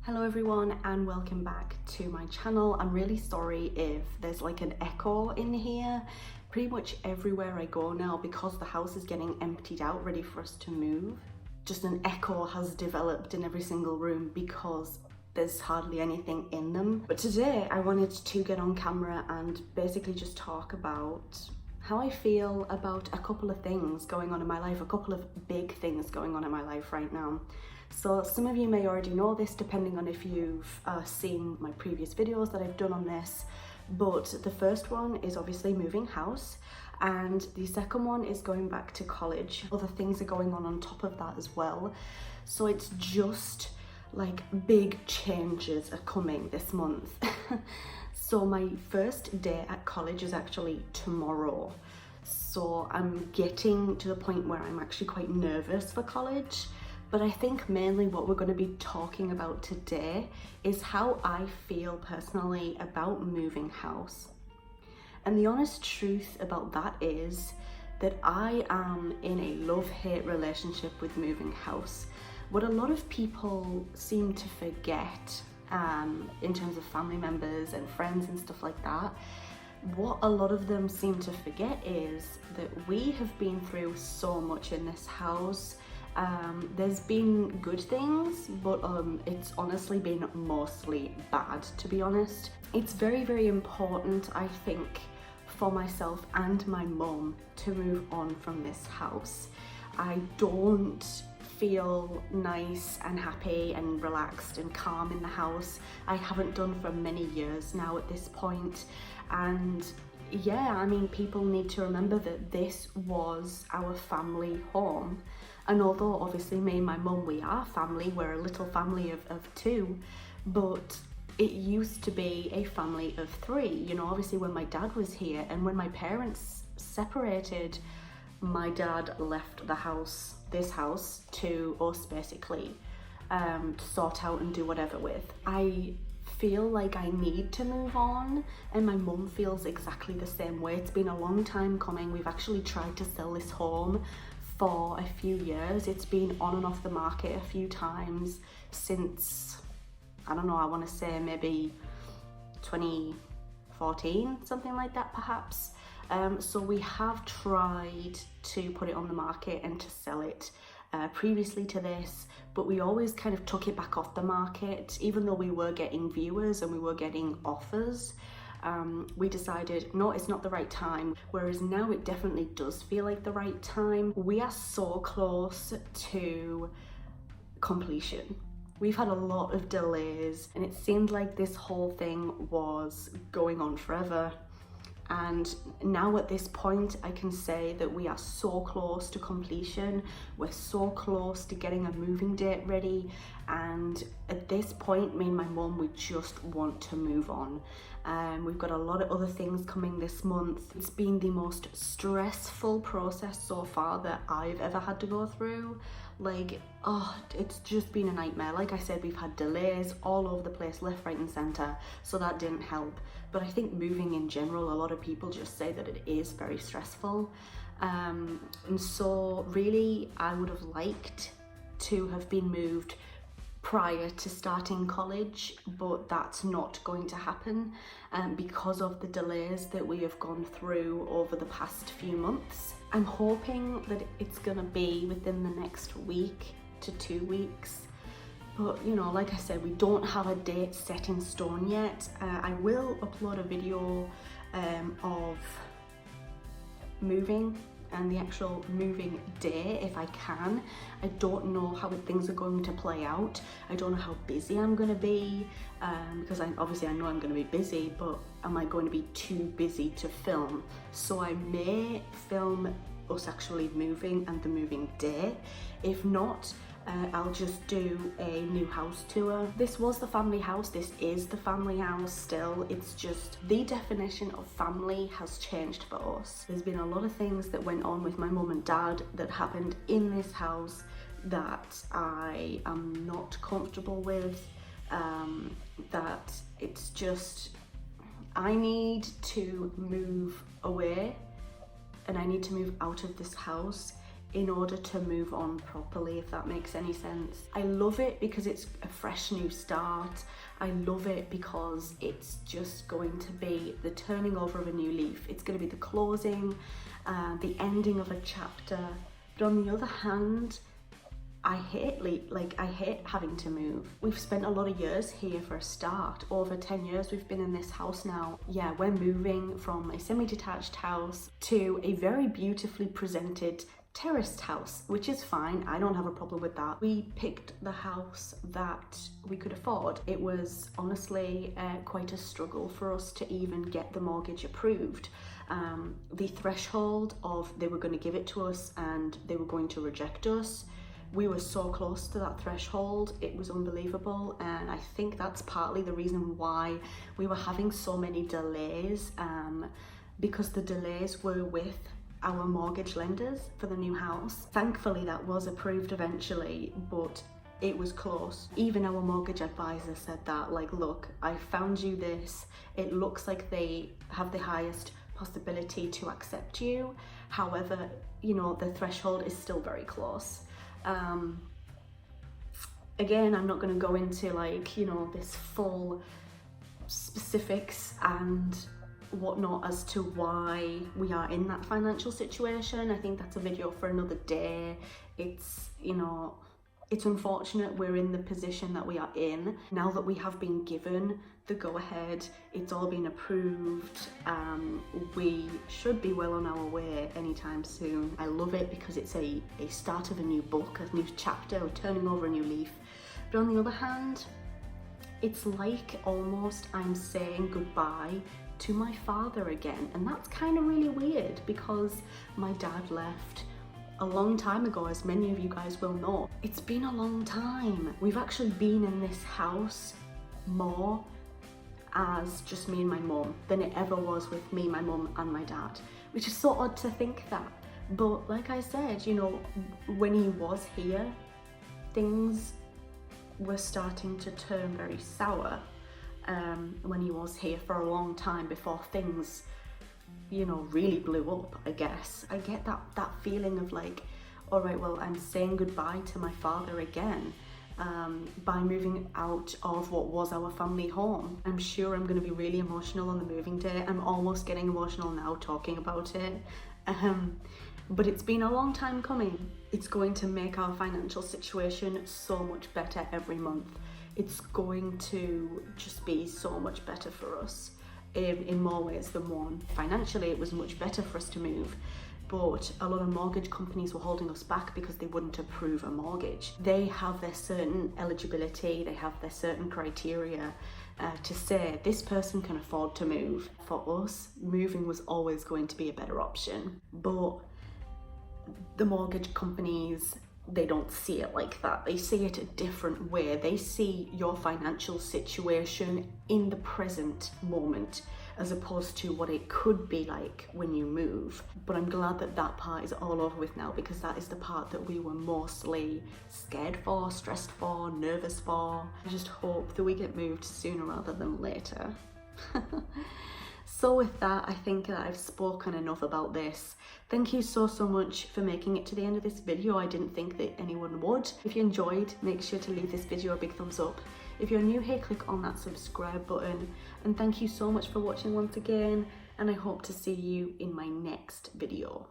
Hello everyone and welcome back to my channel. I'm really sorry if there's like an echo in here. Pretty much everywhere I go now, because the house is getting emptied out ready for us to move, just an echo has developed in every single room because there's hardly anything in them. But today I wanted to get on camera and basically just talk about how I feel about a couple of things going on in my life, a couple of big things going on in my life right now. So some of you may already know this, depending on if you've seen my previous videos that I've done on this, but the first one is obviously moving house, and the second one is going back to college. Other things are going on top of that as well. So it's just like big changes are coming this month. So my first day at college is actually tomorrow. So I'm getting to the point where I'm actually quite nervous for college. But I think mainly what we're going to be talking about today is how I feel personally about moving house. And the honest truth about that is that I am in a love-hate relationship with moving house. What a lot of people seem to forget in terms of family members and friends and stuff like that, what a lot of them seem to forget is that we have been through so much in this house. There's been good things, but it's honestly been mostly bad, to be honest. It's very, very important, I think, for myself and my mum to move on from this house. I don't feel nice and happy and relaxed and calm in the house. I haven't done for many years now at this point. And yeah, I mean, people need to remember that this was our family home. And although obviously me and my mum, we are family, we're a little family of two, but it used to be a family of three. You know, obviously when my dad was here and when my parents separated, my dad left the house, this house, to us basically, to sort out and do whatever with. I feel like I need to move on, and my mum feels exactly the same way. It's been a long time coming. We've actually tried to sell this home for a few years. It's been on and off the market a few times since, I don't know, I want to say maybe 2014, something like that perhaps. So we have tried to put it on the market and to sell it previously to this, but we always kind of took it back off the market. Even though we were getting viewers and we were getting offers, we decided, no, it's not the right time. Whereas now it definitely does feel like the right time. We are so close to completion. We've had a lot of delays and it seemed like this whole thing was going on forever. And now at this point, I can say that we are so close to completion. We're so close to getting a moving date ready. And at this point, me and my mum, we just want to move on. We've got a lot of other things coming this month. It's been the most stressful process so far that I've ever had to go through. Like, oh, it's just been a nightmare. Like I said, we've had delays all over the place, left, right and centre, so that didn't help. But I think moving in general, a lot of people just say that it is very stressful. And so really, I would have liked to have been moved prior to starting college, but that's not going to happen because of the delays that we have gone through over the past few months. I'm hoping that it's gonna be within the next week to 2 weeks. But you know, like I said, we don't have a date set in stone yet. I will upload a video of moving and the actual moving day if I can. I don't know how things are going to play out. I don't know how busy I'm going to be because obviously I know I'm going to be busy, but am I going to be too busy to film? So I may film us actually moving and the moving day. If not, I'll just do a new house tour. This was the family house, this is the family house still. It's just the definition of family has changed for us. There's been a lot of things that went on with my mum and dad that happened in this house that I am not comfortable with, that it's just, I need to move away and I need to move out of this house in order to move on properly, if that makes any sense. I love it because it's a fresh new start. I love it because it's just going to be the turning over of a new leaf. It's going to be the closing, the ending of a chapter. But on the other hand, I hate having to move. We've spent a lot of years here for a start. Over 10 years we've been in this house now. Yeah, we're moving from a semi-detached house to a very beautifully presented terraced house, which is fine. I don't have a problem with that. We picked the house that we could afford. It was honestly quite a struggle for us to even get the mortgage approved. The threshold of they were going to give it to us and they were going to reject us, we were so close to that threshold. It was unbelievable, and I think that's partly the reason why we were having so many delays, because the delays were with our mortgage lenders for the new house. Thankfully that was approved eventually, but it was close. Even our mortgage advisor said that, like, look, I found you this, it looks like they have the highest possibility to accept you, however, you know, the threshold is still very close. Again, I'm not going to go into, like, you know, this full specifics and whatnot as to why we are in that financial situation. I think that's a video for another day. It's, you know, it's unfortunate we're in the position that we are in. Now that we have been given the go-ahead, it's all been approved, we should be well on our way anytime soon. I love it because it's a start of a new book, a new chapter, or turning over a new leaf. But on the other hand, it's like almost I'm saying goodbye to my father again, and that's kind of really weird because my dad left a long time ago, as many of you guys will know. It's been a long time. We've actually been in this house more as just me and my mum than it ever was with me, my mum and my dad, which is so odd to think that. But like I said, you know, when he was here, things were starting to turn very sour. When he was here for a long time before things, you know, really blew up, I guess. I get that feeling of like, all right, well, I'm saying goodbye to my father again by moving out of what was our family home. I'm sure I'm going to be really emotional on the moving day. I'm almost getting emotional now talking about it. But it's been a long time coming. It's going to make our financial situation so much better every month. It's going to just be so much better for us in more ways than one. Financially, it was much better for us to move, but a lot of mortgage companies were holding us back because they wouldn't approve a mortgage. They have their certain eligibility, they have their certain criteria to say this person can afford to move. For us, moving was always going to be a better option, but the mortgage companies, they don't see it like that. They see it a different way. They see your financial situation in the present moment as opposed to what it could be like when you move. But I'm glad that that part is all over with now, because that is the part that we were mostly scared for, stressed for, nervous for. I just hope that we get moved sooner rather than later. So with that, I think that I've spoken enough about this. Thank you so much for making it to the end of this video. I didn't think that anyone would. If you enjoyed, make sure to leave this video a big thumbs up. If you're new here, click on that subscribe button. And thank you so much for watching once again, and I hope to see you in my next video.